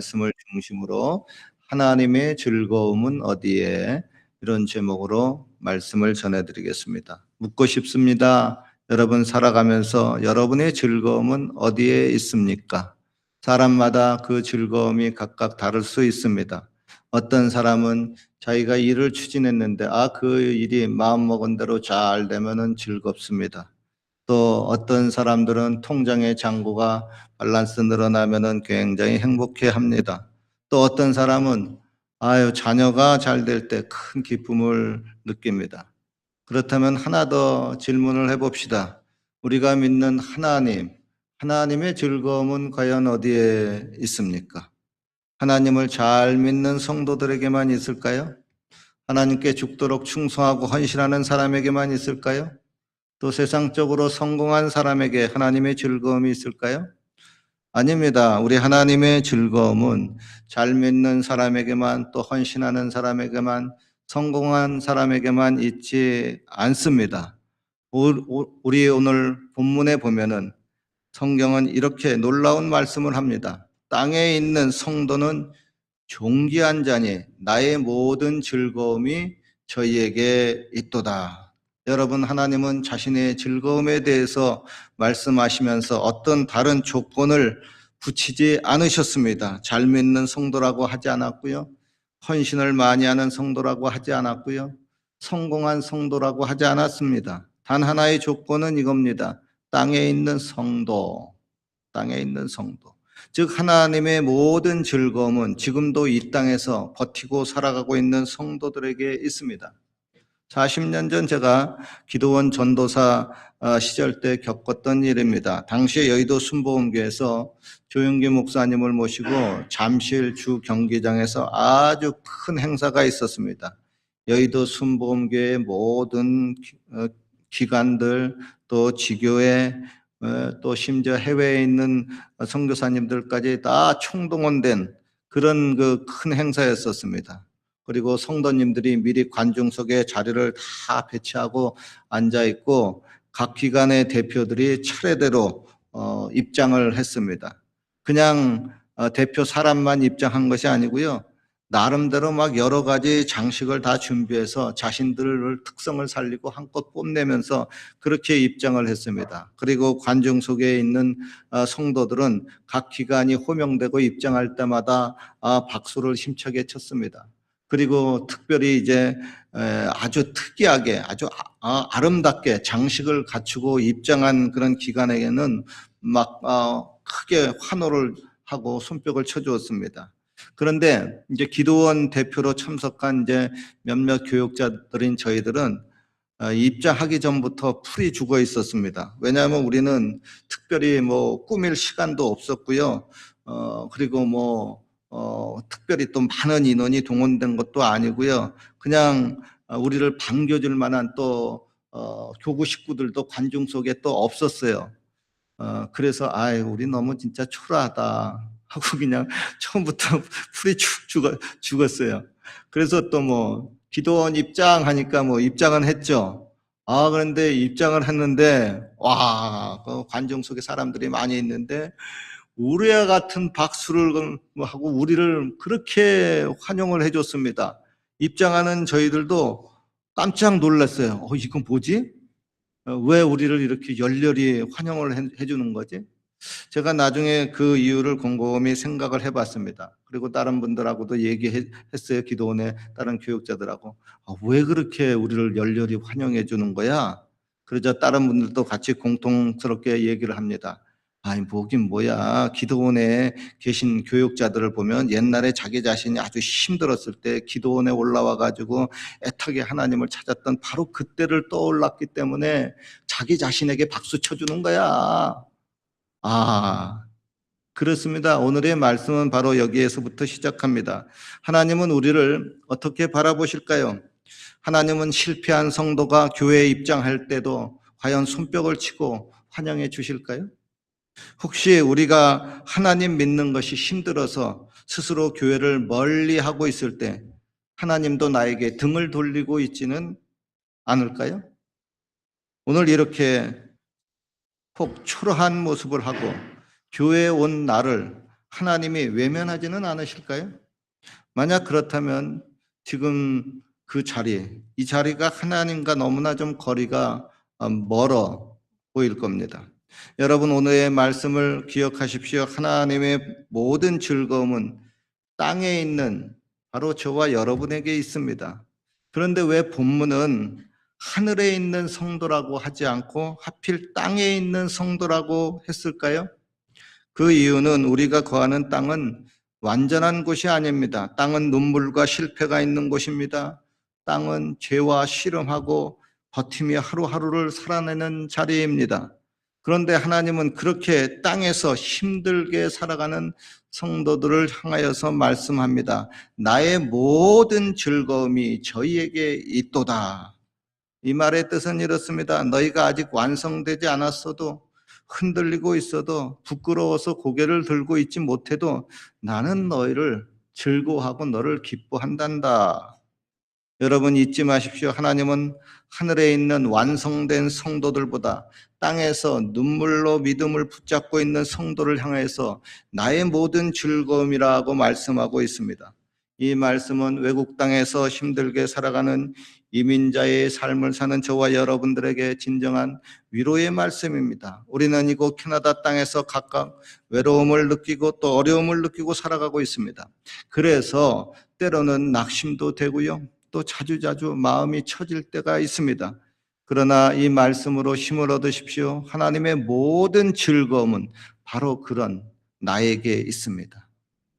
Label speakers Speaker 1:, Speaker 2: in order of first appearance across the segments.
Speaker 1: 말씀을 중심으로 하나님의 즐거움은 어디에? 이런 제목으로 말씀을 전해드리겠습니다. 묻고 싶습니다. 여러분 살아가면서 여러분의 즐거움은 어디에 있습니까? 사람마다 그 즐거움이 각각 다를 수 있습니다. 어떤 사람은 자기가 일을 추진했는데 그 일이 마음먹은 대로 잘 되면은 즐겁습니다. 또 어떤 사람들은 통장의 잔고가 밸런스 늘어나면은 굉장히 행복해 합니다. 또 어떤 사람은 자녀가 잘 될 때 큰 기쁨을 느낍니다. 그렇다면 하나 더 질문을 해봅시다. 우리가 믿는 하나님의 즐거움은 과연 어디에 있습니까? 하나님을 잘 믿는 성도들에게만 있을까요? 하나님께 죽도록 충성하고 헌신하는 사람에게만 있을까요? 또 세상적으로 성공한 사람에게 하나님의 즐거움이 있을까요? 아닙니다. 우리 하나님의 즐거움은 잘 믿는 사람에게만, 또 헌신하는 사람에게만, 성공한 사람에게만 있지 않습니다. 우리 오늘 본문에 보면은 성경은 이렇게 놀라운 말씀을 합니다. 땅에 있는 성도는 존귀한 자니 나의 모든 즐거움이 저희에게 있도다. 여러분, 하나님은 자신의 즐거움에 대해서 말씀하시면서 어떤 다른 조건을 붙이지 않으셨습니다. 잘 믿는 성도라고 하지 않았고요. 헌신을 많이 하는 성도라고 하지 않았고요. 성공한 성도라고 하지 않았습니다. 단 하나의 조건은 이겁니다. 땅에 있는 성도. 즉 하나님의 모든 즐거움은 지금도 이 땅에서 버티고 살아가고 있는 성도들에게 있습니다. 40년 전 제가 기도원 전도사 시절 때 겪었던 일입니다. 당시에 여의도 순복음교회에서 조영기 목사님을 모시고 잠실 주 경기장에서 아주 큰 행사가 있었습니다. 여의도 순복음교회의 모든 기관들, 또 지교회, 또 심지어 해외에 있는 선교사님들까지 다 총동원된 그런 그 큰 행사였었습니다. 그리고 성도님들이 미리 관중석에 자리를 다 배치하고 앉아 있고 각 기관의 대표들이 차례대로 입장을 했습니다. 그냥 대표 사람만 입장한 것이 아니고요. 나름대로 막 여러 가지 장식을 다 준비해서 자신들의 특성을 살리고 한껏 뽐내면서 그렇게 입장을 했습니다. 그리고 관중석에 있는 성도들은 각 기관이 호명되고 입장할 때마다 박수를 힘차게 쳤습니다. 그리고 특별히 이제 아주 특이하게 아주 아름답게 장식을 갖추고 입장한 그런 기관에게는 막 크게 환호를 하고 손뼉을 쳐주었습니다. 그런데 이제 기도원 대표로 참석한 이제 몇몇 교육자들인 저희들은 입장하기 전부터 풀이 죽어 있었습니다. 왜냐하면 우리는 특별히 뭐 꾸밀 시간도 없었고요. 그리고 특별히 또 많은 인원이 동원된 것도 아니고요. 그냥 우리를 반겨줄 만한 또 교구 식구들도 관중 속에 또 없었어요. 그래서 우리 너무 진짜 초라하다 하고 그냥 처음부터 풀이 축 죽었어요. 그래서 또 뭐 기도원 입장하니까 뭐 입장은 했죠. 그런데 입장을 했는데 그 관중 속에 사람들이 많이 있는데 우리와 같은 박수를 하고 우리를 그렇게 환영을 해줬습니다. 입장하는 저희들도 깜짝 놀랐어요. 이건 뭐지? 왜 우리를 이렇게 열렬히 환영을 해주는 거지? 제가 나중에 그 이유를 곰곰이 생각을 해봤습니다. 그리고 다른 분들하고도 얘기했어요. 기도원의 다른 교육자들하고. 왜 그렇게 우리를 열렬히 환영해 주는 거야? 그러자 다른 분들도 같이 공통스럽게 얘기를 합니다. 뭐긴 뭐야. 기도원에 계신 교육자들을 보면 옛날에 자기 자신이 아주 힘들었을 때 기도원에 올라와 가지고 애타게 하나님을 찾았던 바로 그때를 떠올랐기 때문에 자기 자신에게 박수 쳐주는 거야. 그렇습니다. 오늘의 말씀은 바로 여기에서부터 시작합니다. 하나님은 우리를 어떻게 바라보실까요? 하나님은 실패한 성도가 교회에 입장할 때도 과연 손뼉을 치고 환영해 주실까요? 혹시 우리가 하나님 믿는 것이 힘들어서 스스로 교회를 멀리 하고 있을 때 하나님도 나에게 등을 돌리고 있지는 않을까요? 오늘 이렇게 혹 초라한 모습을 하고 교회에 온 나를 하나님이 외면하지는 않으실까요? 만약 그렇다면 지금 그 자리, 이 자리가 하나님과 너무나 좀 거리가 멀어 보일 겁니다. 여러분, 오늘의 말씀을 기억하십시오. 하나님의 모든 즐거움은 땅에 있는 바로 저와 여러분에게 있습니다. 그런데 왜 본문은 하늘에 있는 성도라고 하지 않고 하필 땅에 있는 성도라고 했을까요? 그 이유는 우리가 거하는 땅은 완전한 곳이 아닙니다. 땅은 눈물과 실패가 있는 곳입니다. 땅은 죄와 씨름하고 버티며 하루하루를 살아내는 자리입니다. 그런데 하나님은 그렇게 땅에서 힘들게 살아가는 성도들을 향하여서 말씀합니다. 나의 모든 즐거움이 저희에게 있도다. 이 말의 뜻은 이렇습니다. 너희가 아직 완성되지 않았어도, 흔들리고 있어도, 부끄러워서 고개를 들고 있지 못해도 나는 너희를 즐거워하고 너를 기뻐한단다. 여러분, 잊지 마십시오. 하나님은 하늘에 있는 완성된 성도들보다 땅에서 눈물로 믿음을 붙잡고 있는 성도를 향해서 나의 모든 즐거움이라고 말씀하고 있습니다. 이 말씀은 외국 땅에서 힘들게 살아가는 이민자의 삶을 사는 저와 여러분들에게 진정한 위로의 말씀입니다. 우리는 이곳 캐나다 땅에서 각각 외로움을 느끼고 또 어려움을 느끼고 살아가고 있습니다. 그래서 때로는 낙심도 되고요, 또 자주자주 마음이 처질 때가 있습니다. 그러나 이 말씀으로 힘을 얻으십시오. 하나님의 모든 즐거움은 바로 그런 나에게 있습니다.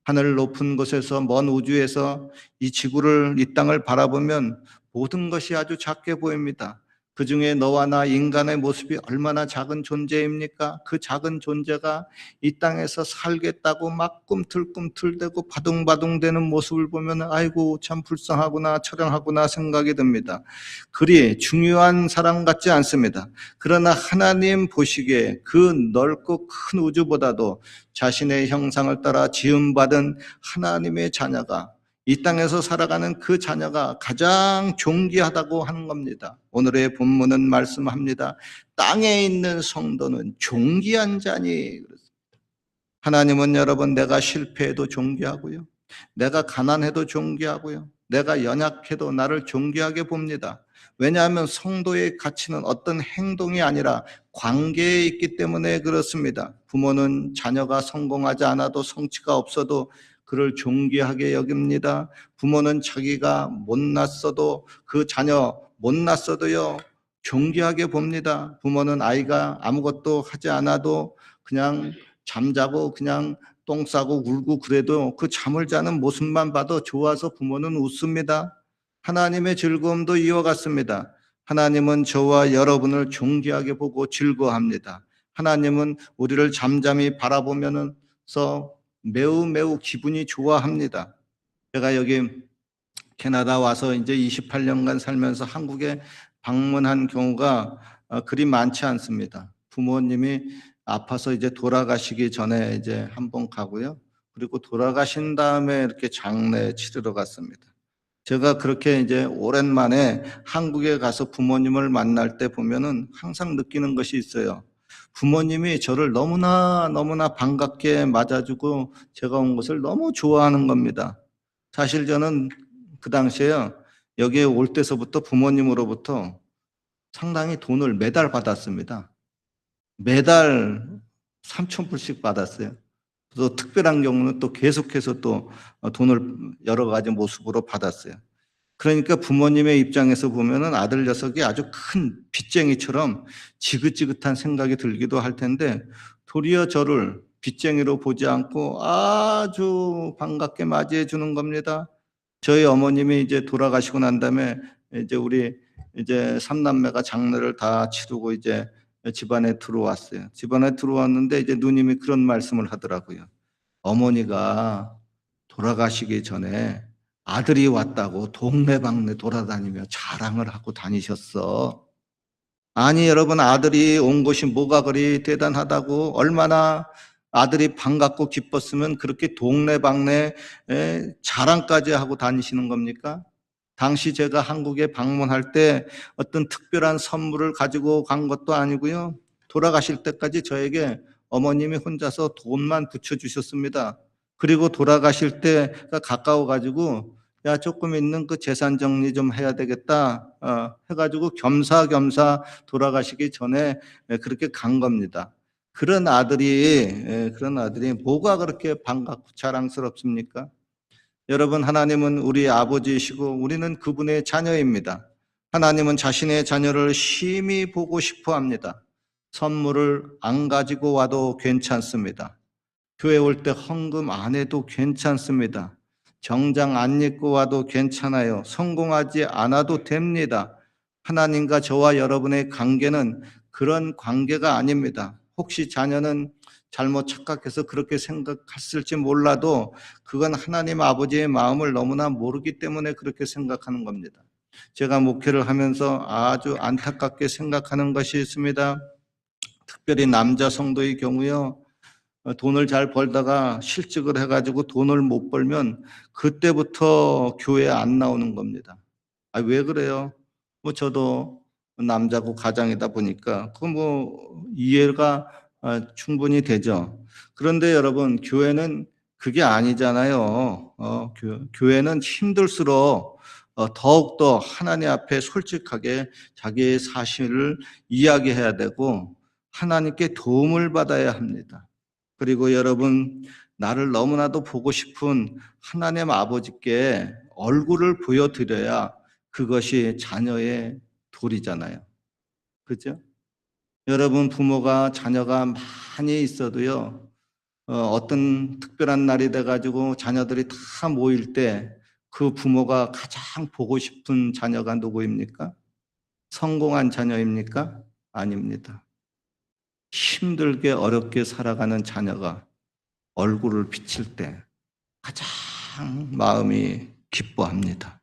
Speaker 1: 하늘 높은 곳에서, 먼 우주에서 이 지구를, 이 땅을 바라보면 모든 것이 아주 작게 보입니다. 그 중에 너와 나 인간의 모습이 얼마나 작은 존재입니까? 그 작은 존재가 이 땅에서 살겠다고 막 꿈틀꿈틀대고 바둥바둥대는 모습을 보면 아이고 참 불쌍하구나, 처량하구나 생각이 듭니다. 그리 중요한 사람 같지 않습니다. 그러나 하나님 보시기에 그 넓고 큰 우주보다도 자신의 형상을 따라 지음받은 하나님의 자녀가, 이 땅에서 살아가는 그 자녀가 가장 존귀하다고 하는 겁니다. 오늘의 본문은 말씀합니다. 땅에 있는 성도는 존귀한 자니. 하나님은 여러분, 내가 실패해도 존귀하고요, 내가 가난해도 존귀하고요, 내가 연약해도 나를 존귀하게 봅니다. 왜냐하면 성도의 가치는 어떤 행동이 아니라 관계에 있기 때문에 그렇습니다. 부모는 자녀가 성공하지 않아도, 성취가 없어도 그를 존귀하게 여깁니다. 부모는 자기가 못났어도, 그 자녀 못났어도요 존귀하게 봅니다. 부모는 아이가 아무것도 하지 않아도 그냥 잠자고 그냥 똥 싸고 울고 그래도 그 잠을 자는 모습만 봐도 좋아서 부모는 웃습니다. 하나님의 즐거움도 이와 같습니다. 하나님은 저와 여러분을 존귀하게 보고 즐거워합니다. 하나님은 우리를 잠잠히 바라보면서 매우 기분이 좋아합니다. 제가 여기 캐나다 와서 이제 28년간 살면서 한국에 방문한 경우가 그리 많지 않습니다. 부모님이 아파서 이제 돌아가시기 전에 이제 한번 가고요, 그리고 돌아가신 다음에 이렇게 장례 치르러 갔습니다. 제가 그렇게 이제 오랜만에 한국에 가서 부모님을 만날 때 보면은 항상 느끼는 것이 있어요. 부모님이 저를 너무나 반갑게 맞아주고 제가 온 것을 너무 좋아하는 겁니다. 사실 저는 그 당시에요, 여기에 올 때서부터 부모님으로부터 상당히 돈을 매달 받았습니다. 매달 3,000불씩 받았어요. 또 특별한 경우는 또 계속해서 또 돈을 여러 가지 모습으로 받았어요. 그러니까 부모님의 입장에서 보면은 아들 녀석이 아주 큰 빚쟁이처럼 지긋지긋한 생각이 들기도 할 텐데, 도리어 저를 빚쟁이로 보지 않고 아주 반갑게 맞이해 주는 겁니다. 저희 어머님이 이제 돌아가시고 난 다음에 이제 우리 이제 삼남매가 장례를 다 치르고 이제 집안에 들어왔어요. 집안에 들어왔는데 이제 누님이 그런 말씀을 하더라고요. 어머니가 돌아가시기 전에 아들이 왔다고 동네방네 돌아다니며 자랑을 하고 다니셨어. 아니 여러분, 아들이 온 것이 뭐가 그리 대단하다고, 얼마나 아들이 반갑고 기뻤으면 그렇게 동네방네 자랑까지 하고 다니시는 겁니까? 당시 제가 한국에 방문할 때 어떤 특별한 선물을 가지고 간 것도 아니고요, 돌아가실 때까지 저에게 어머님이 혼자서 돈만 붙여주셨습니다. 그리고 돌아가실 때가 가까워가지고 야, 조금 있는 그 재산 정리 좀 해야 되겠다 해가지고 겸사겸사 돌아가시기 전에 그렇게 간 겁니다. 그런 아들이 뭐가 그렇게 반갑고 자랑스럽습니까? 여러분, 하나님은 우리 아버지이시고 우리는 그분의 자녀입니다. 하나님은 자신의 자녀를 심히 보고 싶어 합니다. 선물을 안 가지고 와도 괜찮습니다. 교회 올 때 헌금 안 해도 괜찮습니다. 정장 안 입고 와도 괜찮아요. 성공하지 않아도 됩니다. 하나님과 저와 여러분의 관계는 그런 관계가 아닙니다. 혹시 자녀는 잘못 착각해서 그렇게 생각했을지 몰라도 그건 하나님 아버지의 마음을 너무나 모르기 때문에 그렇게 생각하는 겁니다. 제가 목회를 하면서 아주 안타깝게 생각하는 것이 있습니다. 특별히 남자 성도의 경우요. 돈을 잘 벌다가 실직을 해가지고 돈을 못 벌면 그때부터 교회에 안 나오는 겁니다. 아, 왜 그래요? 뭐 저도 남자고 가장이다 보니까 그 뭐 이해가 충분히 되죠. 그런데 여러분, 교회는 그게 아니잖아요. 교회는 힘들수록 더욱더 하나님 앞에 솔직하게 자기의 사실을 이야기해야 되고 하나님께 도움을 받아야 합니다. 그리고 여러분, 나를 너무나도 보고 싶은 하나님 아버지께 얼굴을 보여드려야 그것이 자녀의 도리잖아요. 그죠? 여러분, 부모가 자녀가 많이 있어도요, 어떤 특별한 날이 돼가지고 자녀들이 다 모일 때 그 부모가 가장 보고 싶은 자녀가 누구입니까? 성공한 자녀입니까? 아닙니다. 힘들게 어렵게 살아가는 자녀가 얼굴을 비칠 때 가장 마음이 기뻐합니다.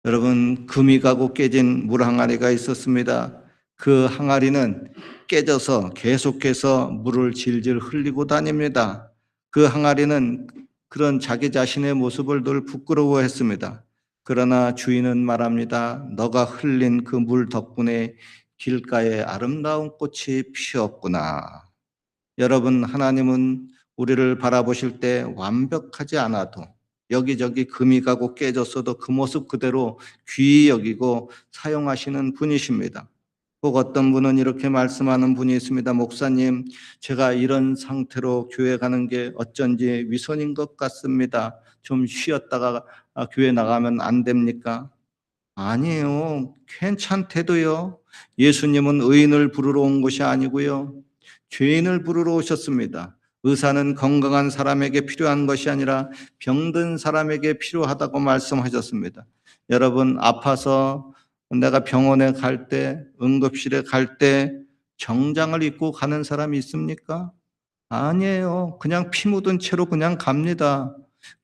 Speaker 1: 여러분, 금이 가고 깨진 물 항아리가 있었습니다. 그 항아리는 깨져서 계속해서 물을 질질 흘리고 다닙니다. 그 항아리는 그런 자기 자신의 모습을 늘 부끄러워했습니다. 그러나 주인은 말합니다. 너가 흘린 그 물 덕분에 길가에 아름다운 꽃이 피었구나. 여러분, 하나님은 우리를 바라보실 때 완벽하지 않아도 여기저기 금이 가고 깨졌어도 그 모습 그대로 귀히 여기고 사용하시는 분이십니다. 꼭 어떤 분은 이렇게 말씀하는 분이 있습니다. 목사님, 제가 이런 상태로 교회 가는 게 어쩐지 위선인 것 같습니다. 좀 쉬었다가 교회 나가면 안 됩니까? 아니에요. 괜찮대도요. 예수님은 의인을 부르러 온 것이 아니고요. 죄인을 부르러 오셨습니다. 의사는 건강한 사람에게 필요한 것이 아니라 병든 사람에게 필요하다고 말씀하셨습니다. 여러분, 아파서 내가 병원에 갈 때, 응급실에 갈 때 정장을 입고 가는 사람이 있습니까? 아니에요. 그냥 피 묻은 채로 그냥 갑니다.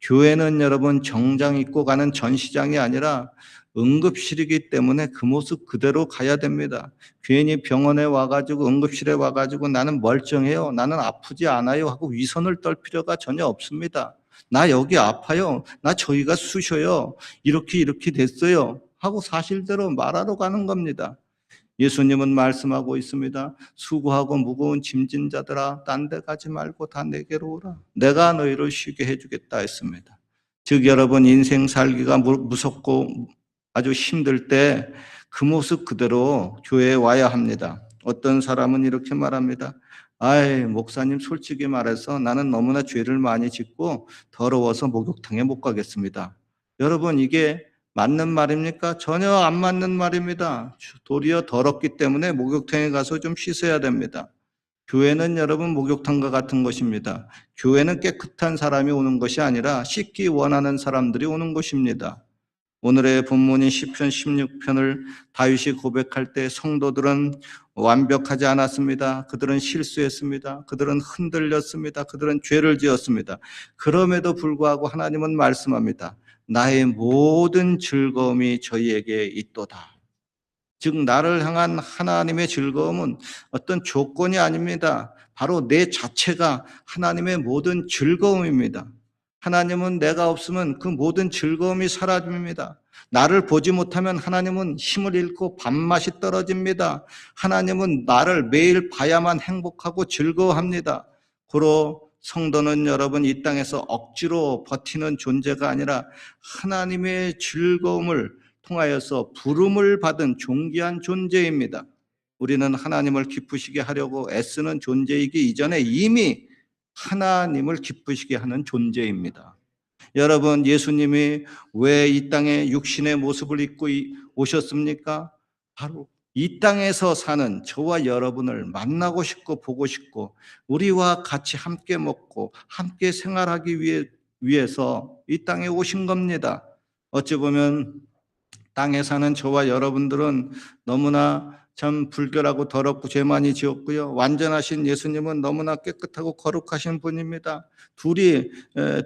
Speaker 1: 교회는 여러분 정장 입고 가는 전시장이 아니라 응급실이기 때문에 그 모습 그대로 가야 됩니다. 괜히 병원에 와가지고 응급실에 와가지고 나는 멀쩡해요. 나는 아프지 않아요. 하고 위선을 떨 필요가 전혀 없습니다. 나 여기 아파요. 나 저기가 쑤셔요. 이렇게 됐어요. 하고 사실대로 말하러 가는 겁니다. 예수님은 말씀하고 있습니다. 수고하고 무거운 짐진 자들아, 딴 데 가지 말고 다 내게로 오라. 내가 너희를 쉬게 해주겠다 했습니다. 즉 여러분, 인생 살기가 무섭고 아주 힘들 때 그 모습 그대로 교회에 와야 합니다. 어떤 사람은 이렇게 말합니다. 아이, 목사님, 솔직히 말해서 나는 너무나 죄를 많이 짓고 더러워서 목욕탕에 못 가겠습니다. 여러분, 이게 맞는 말입니까? 전혀 안 맞는 말입니다. 도리어 더럽기 때문에 목욕탕에 가서 좀 씻어야 됩니다. 교회는 여러분 목욕탕과 같은 것입니다. 교회는 깨끗한 사람이 오는 것이 아니라 씻기 원하는 사람들이 오는 것입니다. 오늘의 본문인 시편 16편을 다윗이 고백할 때 성도들은 완벽하지 않았습니다. 그들은 실수했습니다. 그들은 흔들렸습니다. 그들은 죄를 지었습니다. 그럼에도 불구하고 하나님은 말씀합니다. 나의 모든 즐거움이 저희에게 있도다. 즉 나를 향한 하나님의 즐거움은 어떤 조건이 아닙니다. 바로 내 자체가 하나님의 모든 즐거움입니다. 하나님은 내가 없으면 그 모든 즐거움이 사라집니다. 나를 보지 못하면 하나님은 힘을 잃고 밥맛이 떨어집니다. 하나님은 나를 매일 봐야만 행복하고 즐거워합니다. 고로 성도는 여러분 이 땅에서 억지로 버티는 존재가 아니라 하나님의 즐거움을 통하여서 부름을 받은 존귀한 존재입니다. 우리는 하나님을 기쁘시게 하려고 애쓰는 존재이기 이전에 이미 하나님을 기쁘시게 하는 존재입니다. 여러분, 예수님이 왜 이 땅에 육신의 모습을 입고 오셨습니까? 바로 이 땅에서 사는 저와 여러분을 만나고 싶고 보고 싶고 우리와 같이 함께 먹고 함께 생활하기 위해서 이 땅에 오신 겁니다. 어찌 보면 땅에 사는 저와 여러분들은 너무나 참 불결하고 더럽고 죄 많이 지었고요. 완전하신 예수님은 너무나 깨끗하고 거룩하신 분입니다. 둘이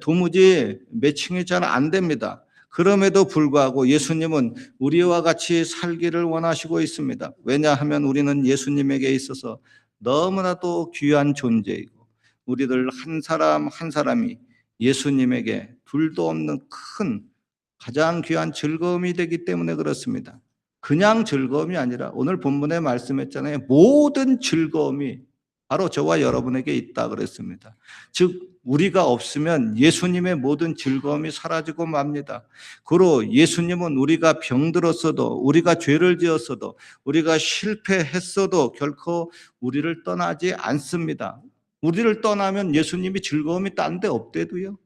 Speaker 1: 도무지 매칭이 잘 안 됩니다. 그럼에도 불구하고 예수님은 우리와 같이 살기를 원하시고 있습니다. 왜냐하면 우리는 예수님에게 있어서 너무나도 귀한 존재이고 우리들 한 사람 한 사람이 예수님에게 둘도 없는 큰 가장 귀한 즐거움이 되기 때문에 그렇습니다. 그냥 즐거움이 아니라 오늘 본문에 말씀했잖아요. 모든 즐거움이 바로 저와 여러분에게 있다 그랬습니다. 즉 우리가 없으면 예수님의 모든 즐거움이 사라지고 맙니다. 그로 예수님은 우리가 병들었어도 우리가 죄를 지었어도 우리가 실패했어도 결코 우리를 떠나지 않습니다. 우리를 떠나면 예수님이 즐거움이 딴 데 없대도요.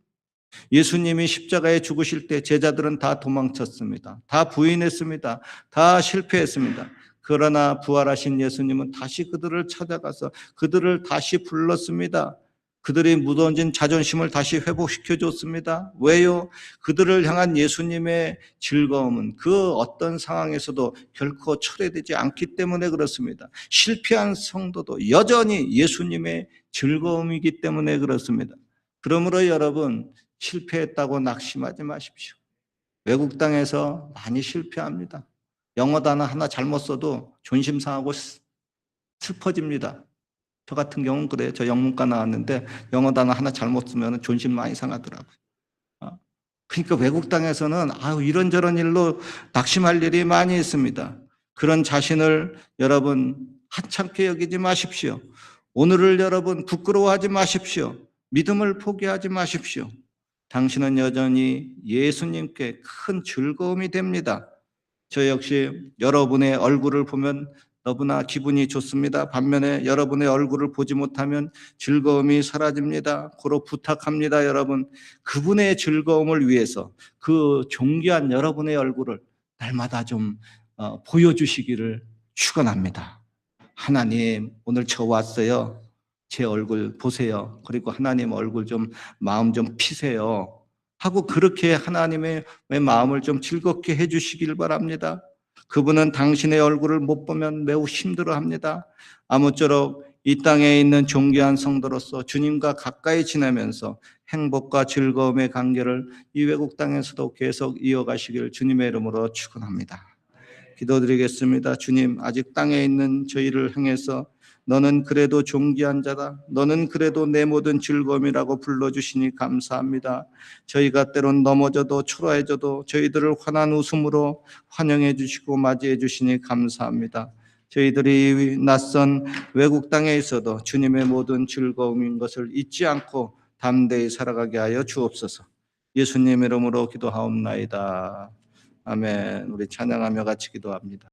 Speaker 1: 예수님이 십자가에 죽으실 때 제자들은 다 도망쳤습니다. 다 부인했습니다. 다 실패했습니다. 그러나 부활하신 예수님은 다시 그들을 찾아가서 그들을 다시 불렀습니다. 그들이 무너진 자존심을 다시 회복시켜 줬습니다. 왜요? 그들을 향한 예수님의 즐거움은 그 어떤 상황에서도 결코 철회되지 않기 때문에 그렇습니다. 실패한 성도도 여전히 예수님의 즐거움이기 때문에 그렇습니다. 그러므로 여러분 실패했다고 낙심하지 마십시오. 외국 땅에서 많이 실패합니다. 영어 단어 하나 잘못 써도 존심 상하고 슬퍼집니다. 저 같은 경우는 그래요. 저 영문과 나왔는데 영어 단어 하나 잘못 쓰면 존심 많이 상하더라고요. 그러니까 외국 땅에서는 이런저런 일로 낙심할 일이 많이 있습니다. 그런 자신을 여러분 하찮게 여기지 마십시오. 오늘을 여러분 부끄러워하지 마십시오. 믿음을 포기하지 마십시오. 당신은 여전히 예수님께 큰 즐거움이 됩니다. 저 역시 여러분의 얼굴을 보면 너무나 기분이 좋습니다. 반면에 여러분의 얼굴을 보지 못하면 즐거움이 사라집니다. 고로 부탁합니다, 여러분. 그분의 즐거움을 위해서 그 존귀한 여러분의 얼굴을 날마다 좀 보여주시기를 축원합니다. 하나님, 오늘 저 왔어요. 제 얼굴 보세요. 그리고 하나님 얼굴 좀 마음 좀 피세요. 하고 그렇게 하나님의 마음을 좀 즐겁게 해주시길 바랍니다. 그분은 당신의 얼굴을 못 보면 매우 힘들어합니다. 아무쪼록 이 땅에 있는 존귀한 성도로서 주님과 가까이 지내면서 행복과 즐거움의 관계를 이 외국 땅에서도 계속 이어가시길 주님의 이름으로 축원합니다. 기도드리겠습니다. 주님, 아직 땅에 있는 저희를 향해서 너는 그래도 존귀한 자다. 너는 그래도 내 모든 즐거움이라고 불러주시니 감사합니다. 저희가 때론 넘어져도 초라해져도 저희들을 환한 웃음으로 환영해 주시고 맞이해 주시니 감사합니다. 저희들이 낯선 외국 땅에 있어도 주님의 모든 즐거움인 것을 잊지 않고 담대히 살아가게 하여 주옵소서. 예수님 이름으로 기도하옵나이다. 아멘. 우리 찬양하며 같이 기도합니다.